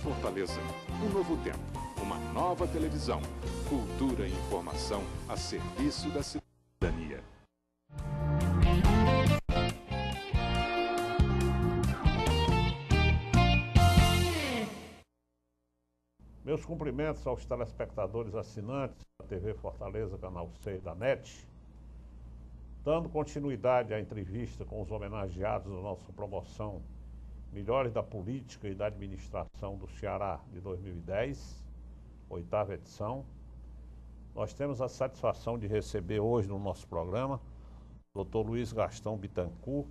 Fortaleza. Um novo tempo, uma nova televisão. Cultura e informação a serviço da cidadania. Meus cumprimentos aos telespectadores assinantes da TV Fortaleza, canal 6 da NET. Dando continuidade à entrevista com os homenageados da nossa promoção Melhores da Política e da Administração do Ceará de 2010, 8ª edição. Nós temos a satisfação de receber hoje no nosso programa o Dr. Luiz Gastão Bittencourt,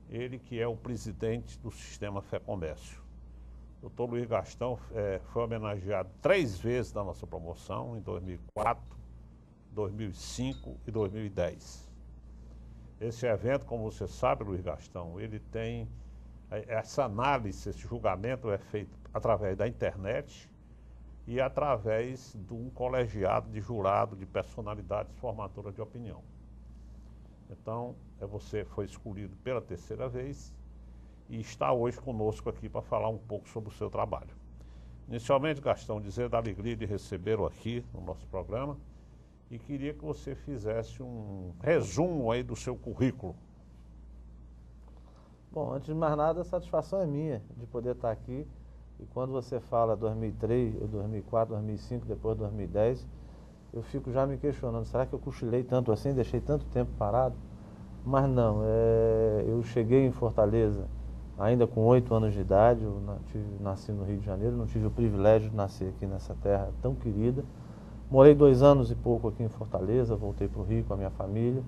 ele que é o presidente do Sistema FEComércio. O Dr. Luiz Gastão foi homenageado 3 vezes na nossa promoção, em 2004, 2005 e 2010. Esse evento, como você sabe, Luiz Gastão, ele tem essa análise, esse julgamento é feito através da internet e através de um colegiado de jurado de personalidades formadoras de opinião. Então, você foi escolhido pela 3ª vez e está hoje conosco aqui para falar um pouco sobre o seu trabalho. Inicialmente, Gastão, dizer da alegria de recebê-lo aqui no nosso programa e queria que você fizesse um resumo aí do seu currículo. Bom, antes de mais nada, a satisfação é minha de poder estar aqui. E quando você fala 2003, 2004, 2005, depois 2010, eu fico já me questionando, será que eu cochilei tanto assim, deixei tanto tempo parado? Mas não, eu cheguei em Fortaleza ainda com 8 anos de idade, eu nasci no Rio de Janeiro, não tive o privilégio de nascer aqui nessa terra tão querida. Morei 2 anos e pouco aqui em Fortaleza, voltei para o Rio com a minha família.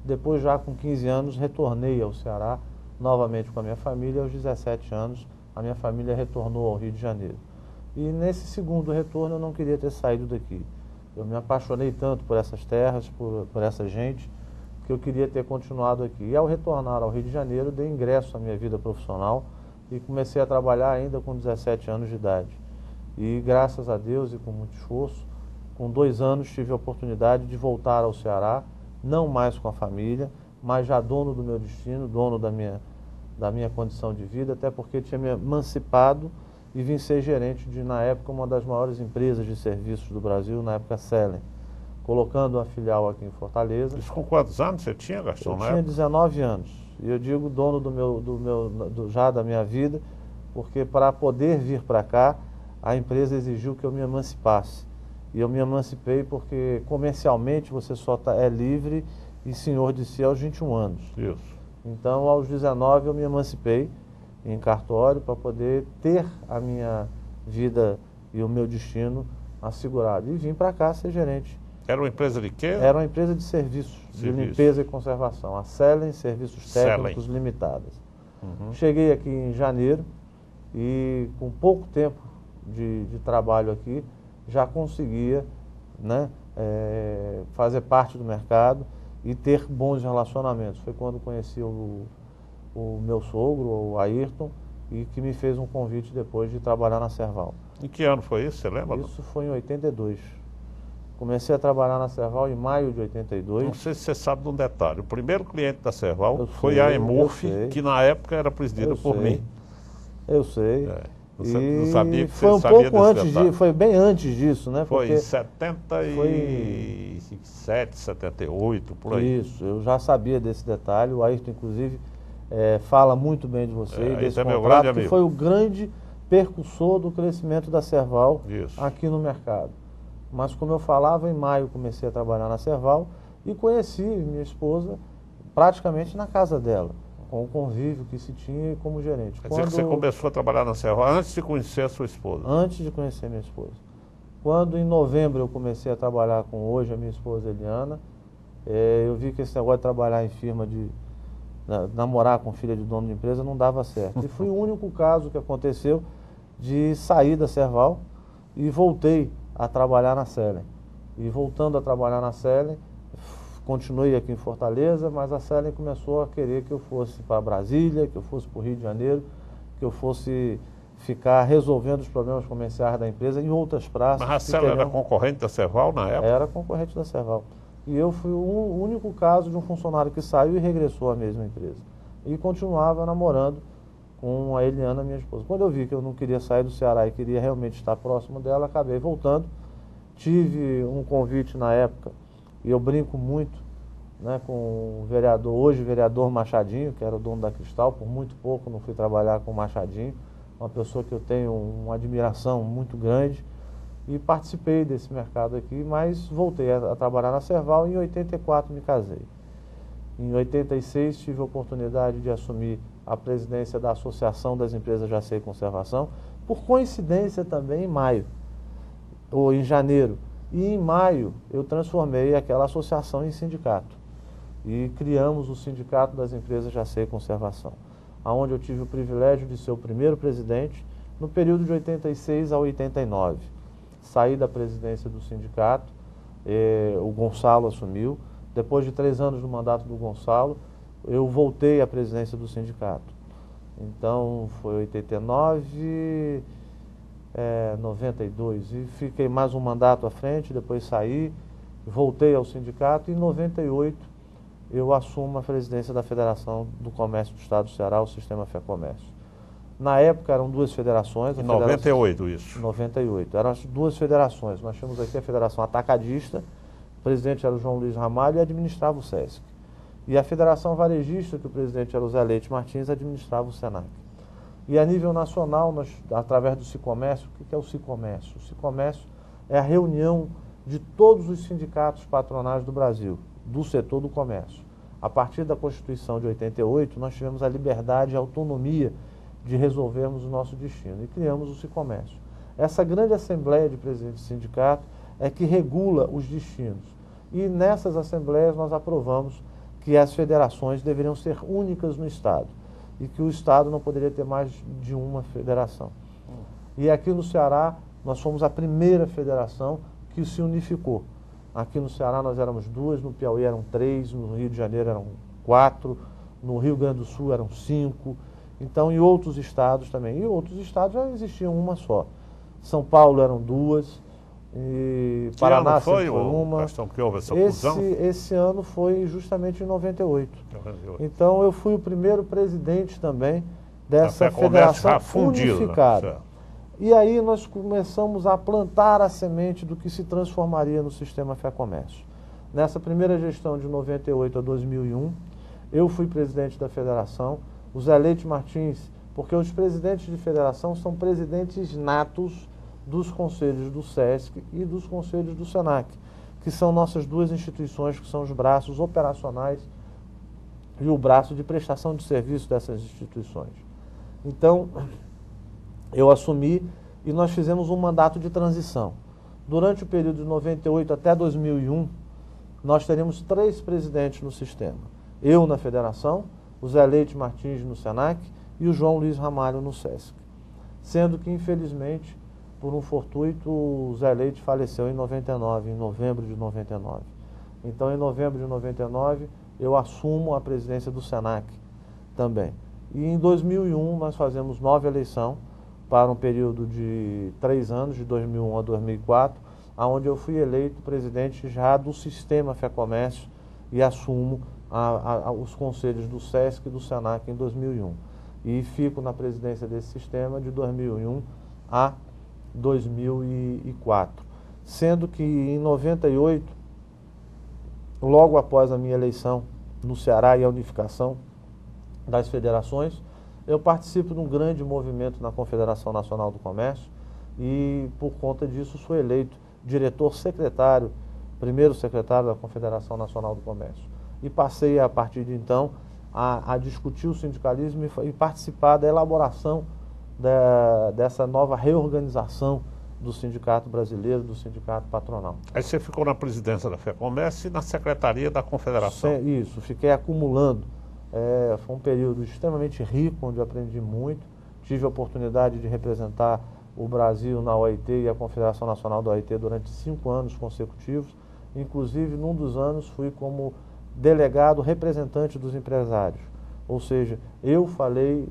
Depois, já com 15 anos, retornei ao Ceará, novamente com a minha família. Aos 17 anos, a minha família retornou ao Rio de Janeiro. E nesse segundo retorno, eu não queria ter saído daqui. Eu me apaixonei tanto por essas terras, por essa gente, que eu queria ter continuado aqui. E ao retornar ao Rio de Janeiro, dei ingresso à minha vida profissional e comecei a trabalhar ainda com 17 anos de idade. E graças a Deus e com muito esforço, com 2 anos tive a oportunidade de voltar ao Ceará, não mais com a família, mas já dono do meu destino, dono da minha condição de vida, até porque tinha me emancipado e vim ser gerente de, na época, uma das maiores empresas de serviços do Brasil, na época Selen, colocando uma filial aqui em Fortaleza. Isso com quantos anos você tinha, Gastão? Eu tinha 19 anos. E eu digo dono já da minha vida, porque para poder vir para cá, a empresa exigiu que eu me emancipasse. E eu me emancipei porque comercialmente você só é livre e senhor de si aos 21 anos. Isso. Então, aos 19 eu me emancipei em cartório para poder ter a minha vida e o meu destino assegurado. E vim para cá ser gerente. Era uma empresa de quê? Era uma empresa de serviços, de limpeza e conservação. A Selen Serviços Técnicos Limitadas. Uhum. Cheguei aqui em janeiro e com pouco tempo de trabalho aqui, já conseguia, né, fazer parte do mercado e ter bons relacionamentos. Foi quando conheci o meu sogro, o Ayrton, e que me fez um convite depois de trabalhar na Serval. Em que ano foi isso, você lembra? Isso foi em 82. Comecei a trabalhar na Serval em maio de 82. Não sei se você sabe de um detalhe. O primeiro cliente da Serval foi a Emurf, que na época era presidida por mim. Eu sei. Você não sabia que foi você um sabia pouco desse antes foi bem antes disso, né? Foi porque em 77, 78, por aí. Isso, eu já sabia desse detalhe. O Ayrton, inclusive, fala muito bem de você e desse contrato, que foi o grande percussor do crescimento da Serval aqui no mercado. Mas, como eu falava, em maio comecei a trabalhar na Serval e conheci minha esposa praticamente na casa dela, com o convívio que se tinha como gerente. Quer dizer que você começou a trabalhar na Serval antes de conhecer a sua esposa? Antes de conhecer minha esposa. Quando em novembro eu comecei a trabalhar com hoje a minha esposa Eliana, eu vi que esse negócio de trabalhar em firma, de namorar com filha de dono de empresa, não dava certo. E foi o único caso que aconteceu de sair da Serval e voltei a trabalhar na Selen. E voltando a trabalhar na Selen, continuei aqui em Fortaleza, mas a Selen começou a querer que eu fosse para Brasília, que eu fosse para o Rio de Janeiro, que eu fosse ficar resolvendo os problemas comerciais da empresa em outras praças. Mas a Selen era concorrente da Serval na época? Era concorrente da Serval. E eu fui o único caso de um funcionário que saiu e regressou à mesma empresa. E continuava namorando com a Eliana, minha esposa. Quando eu vi que eu não queria sair do Ceará e queria realmente estar próximo dela, acabei voltando. Tive um convite na época, e eu brinco muito, né, com o vereador, hoje vereador Machadinho, que era o dono da Cristal. Por muito pouco não fui trabalhar com o Machadinho, uma pessoa que eu tenho uma admiração muito grande, e participei desse mercado aqui, mas voltei a trabalhar na Serval e em 84 me casei. Em 86 tive a oportunidade de assumir a presidência da Associação das Empresas de Aceio e Conservação, por coincidência também em maio, ou em janeiro. E em maio eu transformei aquela associação em sindicato. E criamos o Sindicato das Empresas de Aceio e Conservação, onde eu tive o privilégio de ser o primeiro presidente no período de 86 a 89. Saí da presidência do sindicato, o Gonçalo assumiu. Depois de 3 anos do mandato do Gonçalo, eu voltei à presidência do sindicato. Então foi 89, 92, e fiquei mais um mandato à frente, depois saí, voltei ao sindicato, e em 98 eu assumo a presidência da Federação do Comércio do Estado do Ceará, o Sistema Fé Comércio. Na época eram 2 federações. Em 98 isso? 98. Eram as 2 federações. Nós tínhamos aqui a Federação Atacadista, o presidente era o João Luiz Ramalho e administrava o SESC. E a Federação Varejista, que o presidente era o Zé Leite Martins, administrava o SENAC. E a nível nacional, nós, através do Sicomércio, o que é o Sicomércio? O Sicomércio é a reunião de todos os sindicatos patronais do Brasil, do setor do comércio. A partir da Constituição de 88, nós tivemos a liberdade e a autonomia de resolvermos o nosso destino, e criamos o Sicomércio. Essa grande assembleia de presidentes de sindicato é que regula os destinos. E nessas assembleias nós aprovamos que as federações deveriam ser únicas no Estado e que o Estado não poderia ter mais de uma federação. E aqui no Ceará nós fomos a primeira federação que se unificou. Aqui no Ceará nós éramos 2, no Piauí eram 3, no Rio de Janeiro eram 4, no Rio Grande do Sul eram 5, então em outros estados também. E outros estados já existiam uma só. São Paulo eram 2, e Paraná foi uma. Que houve essa fusão? Esse ano foi justamente em 98. Então eu fui o primeiro presidente também dessa federação unificada. E aí nós começamos a plantar a semente do que se transformaria no Sistema Fé Comércio. Nessa primeira gestão de 98 a 2001, eu fui presidente da federação, o Zé Leite Martins, porque os presidentes de federação são presidentes natos dos conselhos do SESC e dos conselhos do SENAC, que são nossas 2 instituições, que são os braços operacionais e o braço de prestação de serviço dessas instituições. Então, eu assumi e nós fizemos um mandato de transição. Durante o período de 98 até 2001, nós teremos 3 presidentes no sistema. Eu na federação, o Zé Leite Martins no SENAC e o João Luiz Ramalho no SESC. Sendo que, infelizmente, por um fortuito, o Zé Leite faleceu em 99, em novembro de 99. Então, em novembro de 99, eu assumo a presidência do SENAC também. E em 2001, nós fazemos nova eleição para um período de 3 anos, de 2001 a 2004, onde eu fui eleito presidente já do Sistema Fé Comércio e assumo os conselhos do SESC e do SENAC em 2001. E fico na presidência desse sistema de 2001 a 2004. Sendo que em 98, logo após a minha eleição no Ceará e a unificação das federações, eu participo de um grande movimento na Confederação Nacional do Comércio e, por conta disso, sou eleito diretor-secretário, primeiro secretário da Confederação Nacional do Comércio. E passei, a partir de então, a discutir o sindicalismo e participar da elaboração dessa nova reorganização do sindicato brasileiro, do sindicato patronal. Aí você ficou na presidência da FEComércio e na secretaria da Confederação. Isso, fiquei acumulando. Foi um período extremamente rico, onde eu aprendi muito. Tive a oportunidade de representar o Brasil na OIT e a Confederação Nacional da OIT durante 5 anos consecutivos. Inclusive, num dos anos, fui como delegado representante dos empresários. Ou seja, eu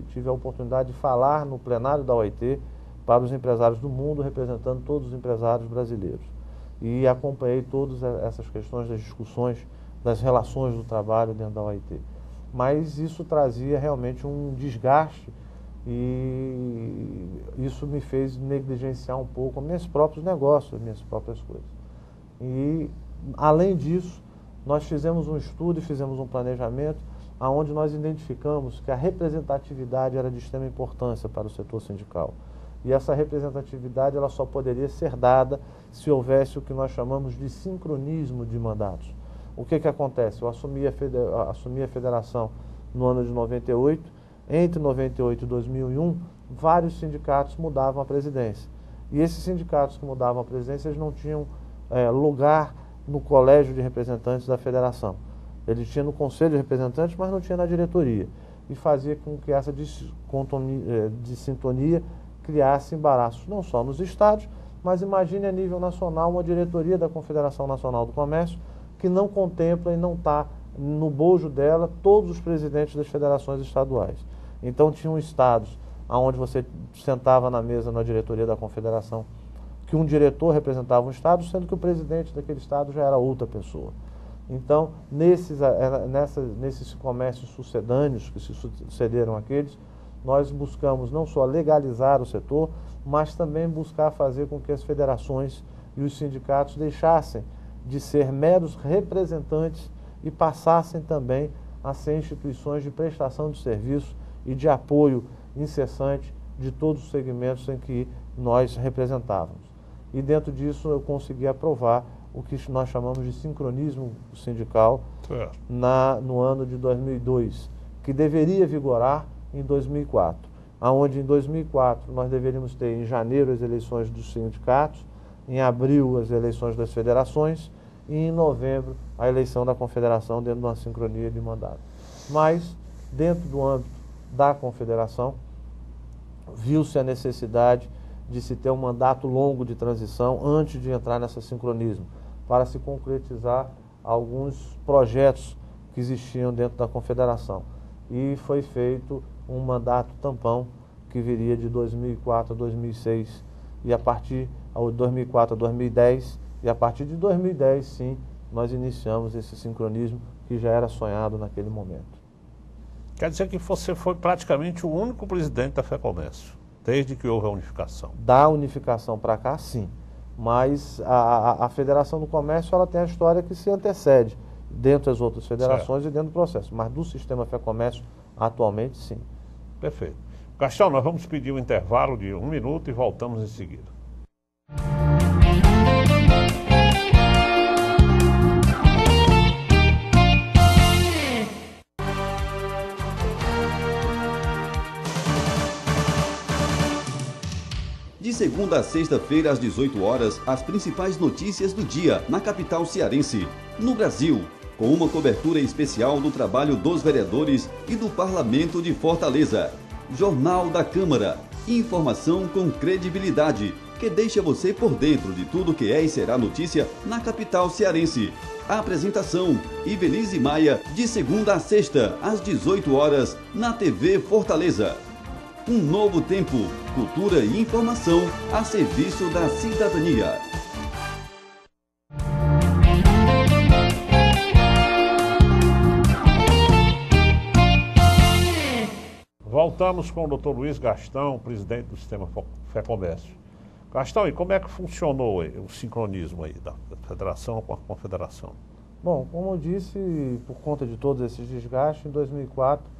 tive a oportunidade de falar no plenário da OIT para os empresários do mundo, representando todos os empresários brasileiros. E acompanhei todas essas questões das discussões, das relações do trabalho dentro da OIT. Mas isso trazia realmente um desgaste e isso me fez negligenciar um pouco meus próprios negócios, minhas próprias coisas. E, além disso, nós fizemos um estudo e fizemos um planejamento onde nós identificamos que a representatividade era de extrema importância para o setor sindical. E essa representatividade ela só poderia ser dada se houvesse o que nós chamamos de sincronismo de mandatos. O que acontece? Eu assumi a federação no ano de 98, entre 98 e 2001, vários sindicatos mudavam a presidência. E esses sindicatos que mudavam a presidência, eles não tinham lugar no colégio de representantes da federação. Ele tinha no conselho de representantes, mas não tinha na diretoria. E fazia com que essa dissintonia criasse embaraços, não só nos estados, mas imagine a nível nacional uma diretoria da Confederação Nacional do Comércio que não contempla e não está no bojo dela todos os presidentes das federações estaduais. Então tinham estados onde você sentava na mesa na diretoria da Confederação que um diretor representava um estado, sendo que o presidente daquele estado já era outra pessoa. Então, nesses comércios sucedâneos, que se sucederam àqueles, nós buscamos não só legalizar o setor, mas também buscar fazer com que as federações e os sindicatos deixassem de ser meros representantes e passassem também a ser instituições de prestação de serviço e de apoio incessante de todos os segmentos em que nós representávamos. E dentro disso eu consegui aprovar o que nós chamamos de sincronismo sindical no ano de 2002, que deveria vigorar em 2004, onde em 2004 nós deveríamos ter em janeiro as eleições dos sindicatos, em abril as eleições das federações e em novembro a eleição da confederação dentro de uma sincronia de mandato. Mas, dentro do âmbito da confederação, viu-se a necessidade de se ter um mandato longo de transição antes de entrar nessa sincronismo, para se concretizar alguns projetos que existiam dentro da confederação. E foi feito um mandato tampão que viria de 2004 a 2006 e a partir de 2004 a 2010 e a partir de 2010 sim nós iniciamos esse sincronismo que já era sonhado naquele momento. Quer dizer que você foi praticamente o único presidente da FEComércio desde que houve a unificação? Da unificação para cá sim, mas a Federação do Comércio ela tem a história que se antecede dentro das outras federações e dentro do processo, mas do sistema FEComércio atualmente sim. Perfeito. Gastão, nós vamos pedir um intervalo de 1 minuto e voltamos em seguida. De segunda a sexta-feira, às 18 horas, as principais notícias do dia na capital cearense, no Brasil, com uma cobertura especial do trabalho dos vereadores e do Parlamento de Fortaleza. Jornal da Câmara, informação com credibilidade, que deixa você por dentro de tudo que é e será notícia na capital cearense. A apresentação, Ivelise Maia, de segunda a sexta, às 18 horas, na TV Fortaleza. Um novo tempo, cultura e informação a serviço da cidadania. Voltamos com o Dr. Luiz Gastão, presidente do Sistema FEComércio. Gastão, e como é que funcionou o sincronismo aí da federação com a confederação? Bom, como eu disse, por conta de todos esses desgastes, em 2004,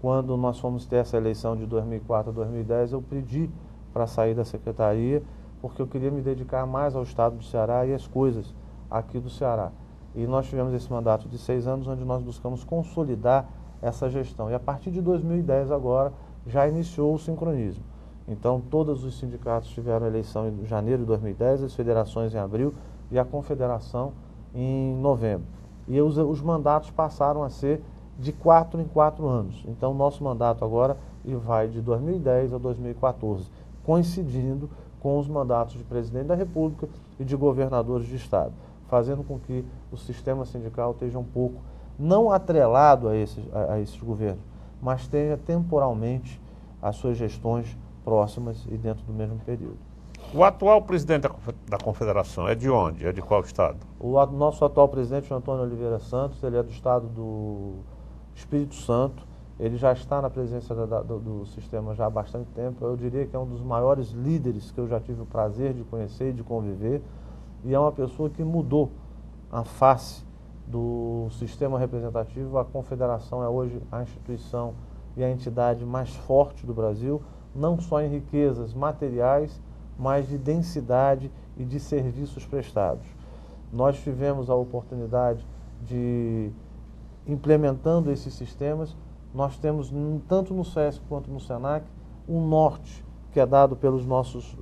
quando nós fomos ter essa eleição de 2004 a 2010, eu pedi para sair da secretaria, porque eu queria me dedicar mais ao estado do Ceará e às coisas aqui do Ceará. E nós tivemos esse mandato de 6 anos, onde nós buscamos consolidar essa gestão. E a partir de 2010 agora, já iniciou o sincronismo. Então, todos os sindicatos tiveram eleição em janeiro de 2010, as federações em abril e a confederação em novembro. E os mandatos passaram a ser de 4 em 4 anos. Então, nosso mandato agora vai de 2010 a 2014, coincidindo com os mandatos de presidente da República e de governadores de estado, fazendo com que o sistema sindical esteja um pouco, não atrelado a esses governos, mas tenha temporalmente as suas gestões próximas e dentro do mesmo período. O atual presidente da confederação é de onde? É de qual estado? O nosso atual presidente, o Antônio Oliveira Santos, ele é do estado do Espírito Santo ele já está na presença do sistema já há bastante tempo. Eu diria que é um dos maiores líderes que eu já tive o prazer de conhecer e de conviver, e é uma pessoa que mudou a face do sistema representativo. A Confederação é hoje a instituição e a entidade mais forte do Brasil, não só em riquezas materiais, mas de densidade e de serviços prestados. Nós tivemos a oportunidade de, implementando esses sistemas, nós temos, tanto no SESC quanto no SENAC, um norte que é dado pelos nossos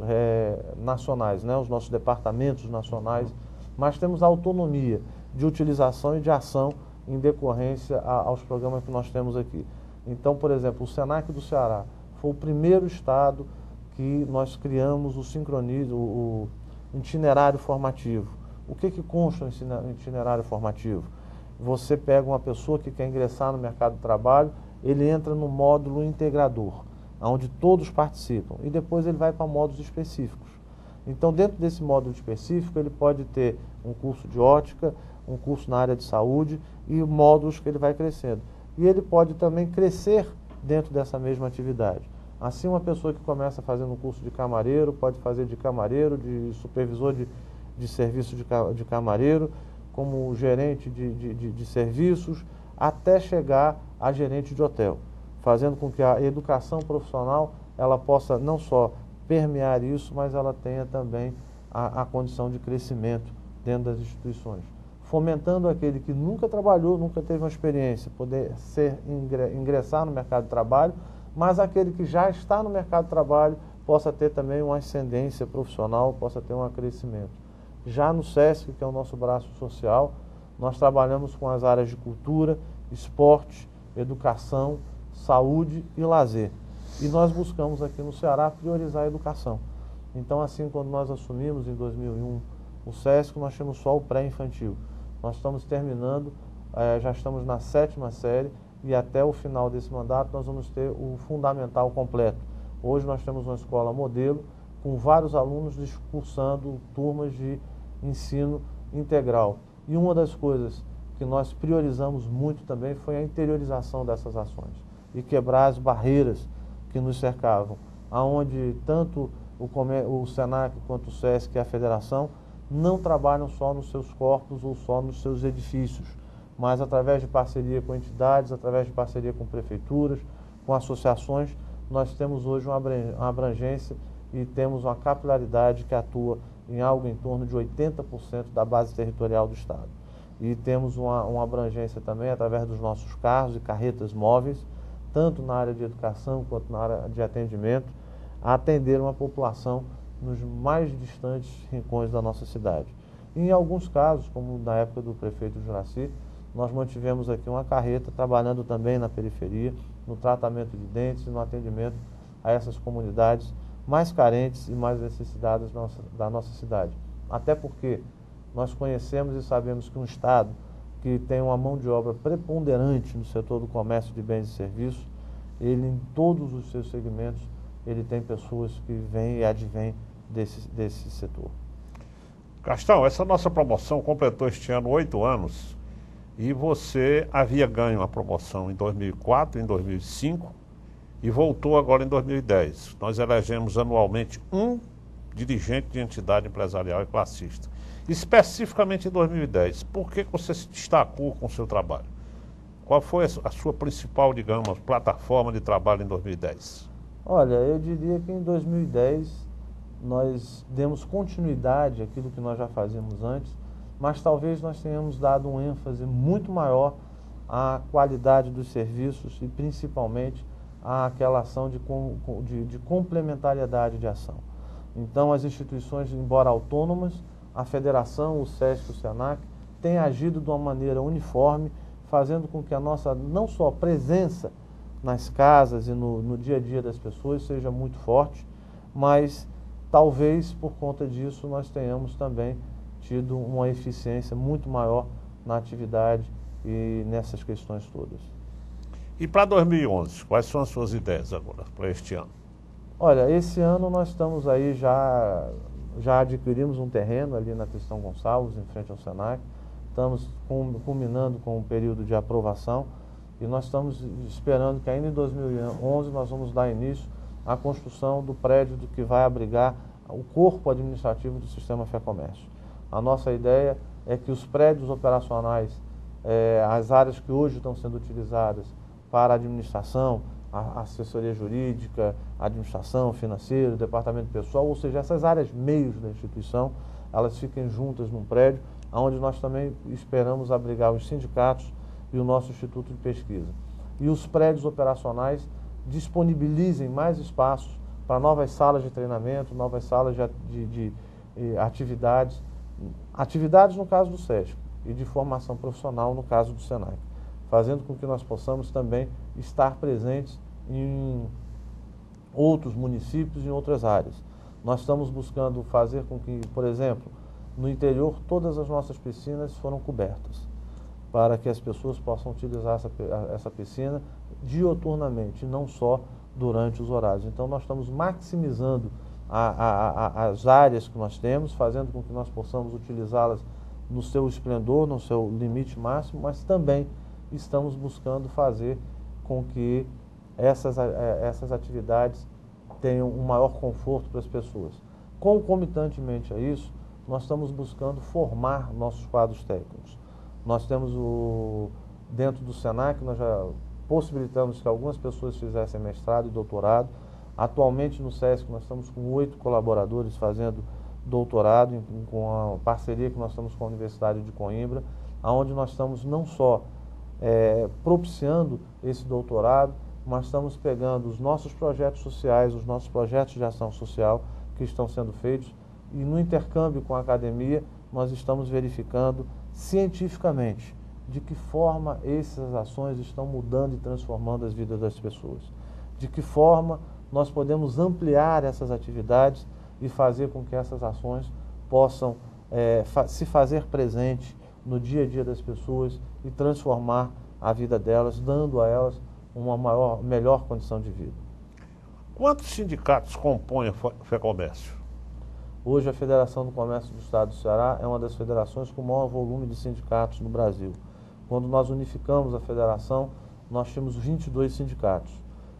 nacionais, né, os nossos departamentos nacionais, mas temos a autonomia de utilização e de ação em decorrência aos programas que nós temos aqui. Então, por exemplo, o SENAC do Ceará foi o primeiro estado que nós criamos o itinerário formativo. O que consta no itinerário formativo? Você pega uma pessoa que quer ingressar no mercado de trabalho, ele entra no módulo integrador, onde todos participam, e depois ele vai para módulos específicos. Então, dentro desse módulo específico, ele pode ter um curso de ótica, um curso na área de saúde e módulos que ele vai crescendo. E ele pode também crescer dentro dessa mesma atividade. Assim, uma pessoa que começa fazendo um curso de camareiro, pode fazer de camareiro, de supervisor de serviço de camareiro, como gerente de serviços, até chegar a gerente de hotel, fazendo com que a educação profissional ela possa não só permear isso, mas ela tenha também a condição de crescimento dentro das instituições, fomentando aquele que nunca trabalhou, nunca teve uma experiência, poder ingressar no mercado de trabalho, mas aquele que já está no mercado de trabalho possa ter também uma ascendência profissional, possa ter um crescimento. Já no SESC, que é o nosso braço social, nós trabalhamos com as áreas de cultura, esporte, educação, saúde e lazer. E nós buscamos aqui no Ceará priorizar a educação. Então, assim, quando nós assumimos em 2001 o SESC, nós tínhamos só o pré-infantil. Nós estamos terminando, já estamos na 7ª série, e até o final desse mandato nós vamos ter o fundamental completo. Hoje nós temos uma escola modelo, com vários alunos cursando turmas de ensino integral. E uma das coisas que nós priorizamos muito também foi a interiorização dessas ações e quebrar as barreiras que nos cercavam, aonde tanto o SENAC quanto o SESC e a Federação não trabalham só nos seus corpos ou só nos seus edifícios, mas através de parceria com entidades, através de parceria com prefeituras, com associações, nós temos hoje uma abrangência e temos uma capilaridade que atua em algo em torno de 80% da base territorial do Estado. E temos uma abrangência também através dos nossos carros e carretas móveis, tanto na área de educação quanto na área de atendimento, a atender uma população nos mais distantes rincões da nossa cidade. E em alguns casos, como na época do prefeito Juraci, nós mantivemos aqui uma carreta trabalhando também na periferia, no tratamento de dentes e no atendimento a essas comunidades mais carentes e mais necessitadas da nossa cidade. Até porque nós conhecemos e sabemos que um Estado que tem uma mão de obra preponderante no setor do comércio de bens e serviços, ele em todos os seus segmentos, ele tem pessoas que vêm e advêm desse setor. Gastão, essa nossa promoção completou este ano 8 anos e você havia ganho a promoção em 2004, em 2005 e voltou agora em 2010. Nós elegemos anualmente um dirigente de entidade empresarial e classista. Especificamente em 2010, por que você se destacou com o seu trabalho? Qual foi a sua principal, digamos, plataforma de trabalho em 2010? Olha, eu diria que em 2010 nós demos continuidade àquilo que nós já fazíamos antes, mas talvez nós tenhamos dado um ênfase muito maior à qualidade dos serviços e principalmente àquela ação de complementariedade de ação. Então as instituições, embora autônomas, a Federação, o SESC, o SENAC, têm agido de uma maneira uniforme, fazendo com que a nossa, não só presença nas casas e no dia a dia das pessoas seja muito forte, mas talvez por conta disso nós tenhamos também tido uma eficiência muito maior na atividade e nessas questões todas. E para 2011, quais são as suas ideias agora, para este ano? Olha, esse ano nós estamos aí já adquirimos um terreno ali na Tristão Gonçalves, em frente ao SENAC. Estamos culminando com um período de aprovação E nós estamos esperando que ainda em 2011 nós vamos dar início à construção do prédio do que vai abrigar o corpo administrativo do Sistema Fé-Comércio. A nossa ideia é que os prédios operacionais, as áreas que hoje estão sendo utilizadas para a administração, a assessoria jurídica, a administração financeira, o departamento pessoal, ou seja, essas áreas meios da instituição, elas fiquem juntas num prédio, onde nós também esperamos abrigar os sindicatos e o nosso Instituto de Pesquisa. E os prédios operacionais disponibilizem mais espaços para novas salas de treinamento, novas salas de atividades, atividades no caso do SESC e de formação profissional no caso do SENAC, fazendo com que nós possamos também estar presentes em outros municípios e em outras áreas. Nós estamos buscando fazer com que, por exemplo, no interior todas as nossas piscinas foram cobertas, para que as pessoas possam utilizar essa piscina dioturnamente, não só durante os horários. Então nós estamos maximizando as áreas que nós temos, fazendo com que nós possamos utilizá-las no seu esplendor, no seu limite máximo, mas também estamos buscando fazer com que essas atividades tenham um maior conforto para as pessoas. Concomitantemente a isso, nós estamos buscando formar nossos quadros técnicos. Nós temos dentro do SENAC, nós já possibilitamos que algumas pessoas fizessem mestrado e doutorado. Atualmente no SESC nós estamos com 8 colaboradores fazendo doutorado, com a parceria que nós estamos com a Universidade de Coimbra, onde nós estamos não só propiciando esse doutorado, mas estamos pegando os nossos projetos sociais, os nossos projetos de ação social que estão sendo feitos, e no intercâmbio com a academia nós estamos verificando cientificamente de que forma essas ações estão mudando e transformando as vidas das pessoas, de que forma nós podemos ampliar essas atividades e fazer com que essas ações possam se fazer presente no dia a dia das pessoas e transformar a vida delas, dando a elas uma melhor condição de vida. Quantos sindicatos compõem a Fé-Comércio? Hoje a Federação do Comércio do Estado do Ceará é uma das federações com o maior volume de sindicatos no Brasil. Quando nós unificamos a federação, nós tínhamos 22 sindicatos.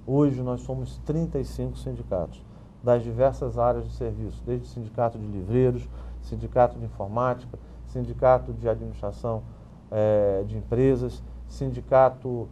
Hoje nós somos 35 sindicatos, das diversas áreas de serviço, desde sindicato de livreiros, sindicato de informática, sindicato de administração de empresas, sindicato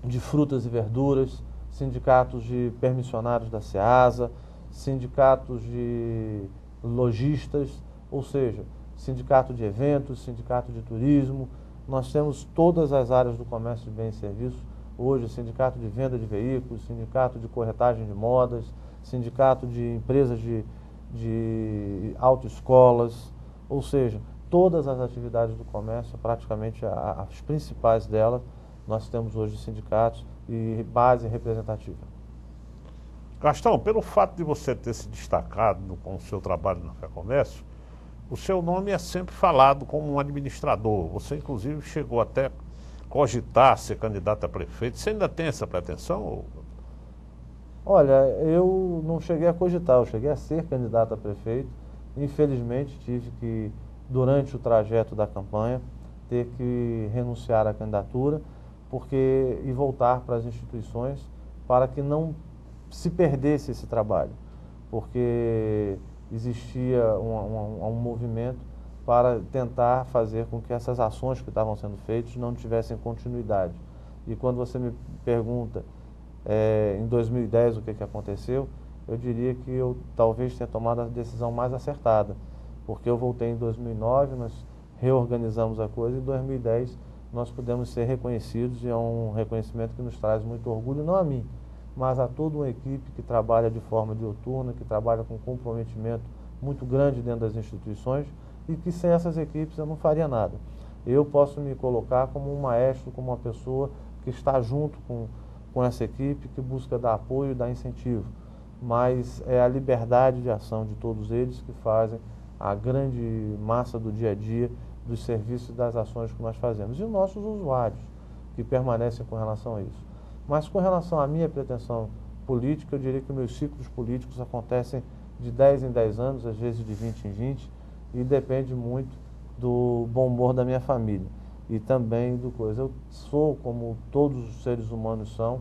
de frutas e verduras, sindicatos de permissionários da SEASA, sindicatos de lojistas, ou seja, sindicato de eventos, sindicato de turismo. Nós temos todas as áreas do comércio de bens e serviços. Hoje, sindicato de venda de veículos, sindicato de corretagem de modas, sindicato de empresas de autoescolas, ou seja, todas as atividades do comércio, praticamente as principais delas, nós temos hoje sindicatos e base representativa. Gastão, pelo fato de você ter se destacado com o seu trabalho na Fé-Comércio, o seu nome é sempre falado como um administrador. Você, inclusive, chegou até cogitar ser candidato a prefeito. Você ainda tem essa pretensão? Olha, eu não cheguei a cogitar, eu cheguei a ser candidato a prefeito. Infelizmente, tive que, durante o trajeto da campanha, ter que renunciar à candidatura e voltar para as instituições para que não se perdesse esse trabalho, porque existia um movimento para tentar fazer com que essas ações que estavam sendo feitas não tivessem continuidade. E quando você me pergunta em 2010 o que aconteceu, eu diria que eu talvez tenha tomado a decisão mais acertada, porque eu voltei em 2009, nós reorganizamos a coisa e em 2010 nós pudemos ser reconhecidos, e é um reconhecimento que nos traz muito orgulho, não a mim, mas a toda uma equipe que trabalha de forma dioturna, que trabalha com comprometimento muito grande dentro das instituições, e que sem essas equipes eu não faria nada. Eu posso me colocar como um maestro, como uma pessoa que está junto com essa equipe, que busca dar apoio e dar incentivo, mas é a liberdade de ação de todos eles que fazem a grande massa do dia a dia, dos serviços e das ações que nós fazemos, e os nossos usuários, que permanecem com relação a isso. Mas com relação à minha pretensão política, eu diria que meus ciclos políticos acontecem de 10 em 10 anos, às vezes de 20 em 20, e depende muito do bom humor da minha família. e também do coisa. Eu sou, como todos os seres humanos são,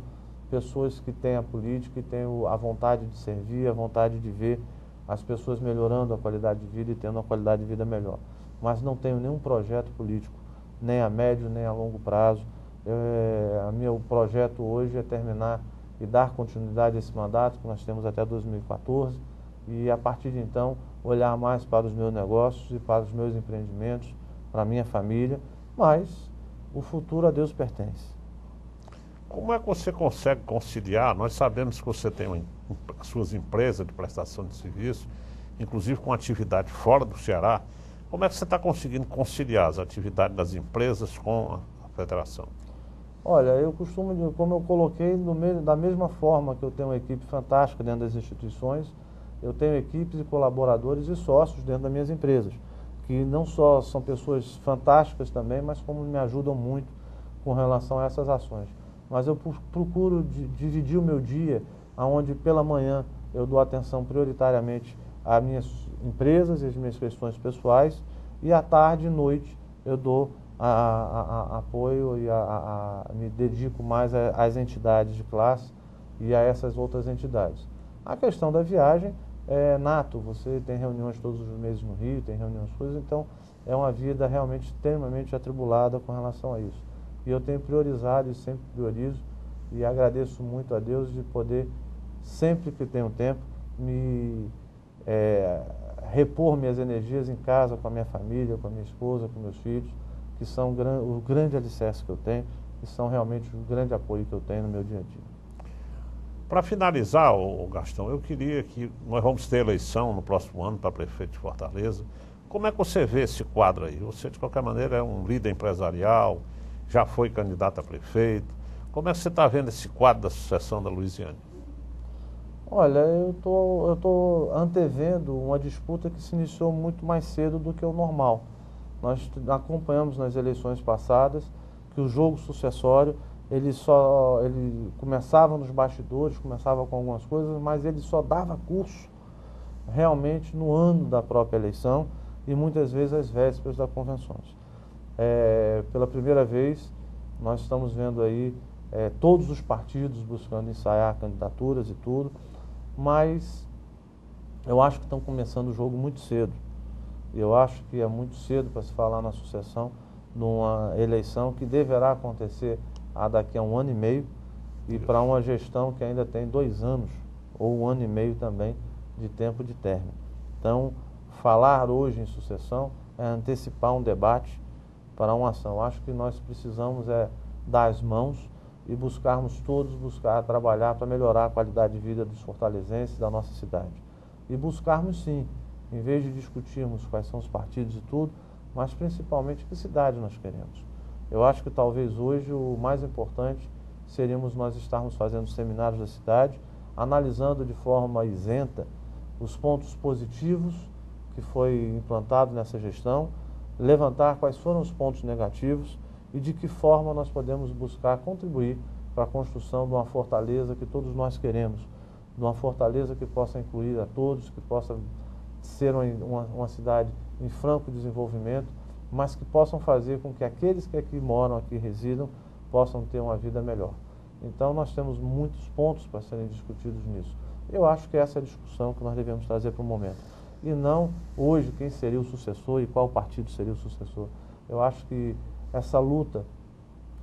pessoas que têm a política e têm a vontade de servir, a vontade de ver as pessoas melhorando a qualidade de vida e tendo uma qualidade de vida melhor. Mas não tenho nenhum projeto político, nem a médio, nem a longo prazo. Meu projeto hoje é terminar e dar continuidade a esse mandato que nós temos até 2014 e, a partir de então, olhar mais para os meus negócios e para os meus empreendimentos, para a minha família, mas o futuro a Deus pertence. Como é que você consegue conciliar? Nós sabemos que você tem suas empresas de prestação de serviço, inclusive com atividade fora do Ceará. Como é que você está conseguindo conciliar as atividades das empresas com a federação? Olha, eu costumo, como eu coloquei, da mesma forma que eu tenho uma equipe fantástica dentro das instituições, eu tenho equipes e colaboradores e sócios dentro das minhas empresas, que não só são pessoas fantásticas também, mas como me ajudam muito com relação a essas ações. Mas eu procuro dividir o meu dia, onde pela manhã eu dou atenção prioritariamente às minhas empresas e às minhas questões pessoais, e à tarde e noite eu dou apoio e me dedico mais às entidades de classe e a essas outras entidades. A questão da viagem é nato, você tem reuniões todos os meses no Rio, tem reuniões coisas, então é uma vida realmente extremamente atribulada com relação a isso. E eu tenho priorizado e sempre priorizo, e agradeço muito a Deus de poder, sempre que tenho tempo, repor minhas energias em casa, com a minha família, com a minha esposa, com meus filhos, que são o grande alicerce que eu tenho, e são realmente o grande apoio que eu tenho no meu dia a dia. Para finalizar, Gastão, eu queria que nós vamos ter eleição no próximo ano para prefeito de Fortaleza. Como é que você vê esse quadro aí? Você, de qualquer maneira, é um líder empresarial, já foi candidato a prefeito. Como é que você está vendo esse quadro da sucessão da Luiziane? Olha, eu tô antevendo uma disputa que se iniciou muito mais cedo do que o normal. Nós acompanhamos nas eleições passadas que o jogo sucessório, ele começava nos bastidores, começava com algumas coisas, mas ele só dava curso realmente no ano da própria eleição e muitas vezes às vésperas das convenções. Pela primeira vez, nós estamos vendo aí todos os partidos buscando ensaiar candidaturas e tudo, mas eu acho que estão começando o jogo muito cedo. Eu acho que é muito cedo para se falar na sucessão numa eleição que deverá acontecer daqui a 1 ano e meio, e para uma gestão que ainda tem 2 anos, ou 1 ano e meio também, de tempo de término. Então, falar hoje em sucessão é antecipar um debate para uma ação. Acho que nós precisamos dar as mãos e buscarmos todos, trabalhar para melhorar a qualidade de vida dos fortalezenses da nossa cidade. E buscarmos sim, em vez de discutirmos quais são os partidos e tudo, mas principalmente que cidade nós queremos. Eu acho que talvez hoje o mais importante seríamos nós estarmos fazendo seminários da cidade, analisando de forma isenta os pontos positivos que foi implantado nessa gestão, levantar quais foram os pontos negativos e de que forma nós podemos buscar contribuir para a construção de uma fortaleza que todos nós queremos, de uma fortaleza que possa incluir a todos, que possa ser uma cidade em franco desenvolvimento, mas que possam fazer com que aqueles que aqui moram, aqui residam, possam ter uma vida melhor. Então nós temos muitos pontos para serem discutidos nisso. Eu acho que essa é a discussão que nós devemos trazer para o momento. E não hoje quem seria o sucessor e qual partido seria o sucessor. Eu acho que essa luta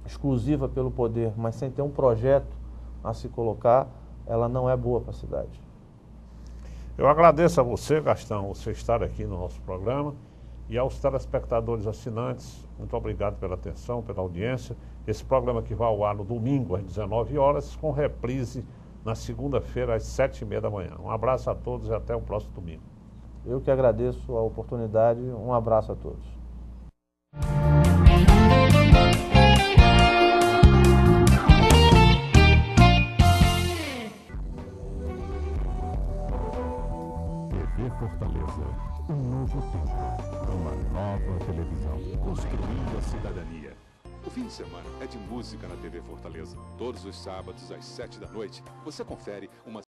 exclusiva pelo poder, mas sem ter um projeto a se colocar, ela não é boa para a cidade. Eu agradeço a você, Gastão, você estar aqui no nosso programa, e aos telespectadores assinantes, muito obrigado pela atenção, pela audiência. Esse programa que vai ao ar no domingo às 19 horas, com reprise na segunda-feira às 7h30 da manhã. Um abraço a todos e até o próximo domingo. Eu que agradeço a oportunidade. Um abraço a todos. TV Fortaleza, um novo tempo, uma nova televisão, construindo a cidadania. O fim de semana é de música na TV Fortaleza. Todos os sábados às 7 da noite, você confere uma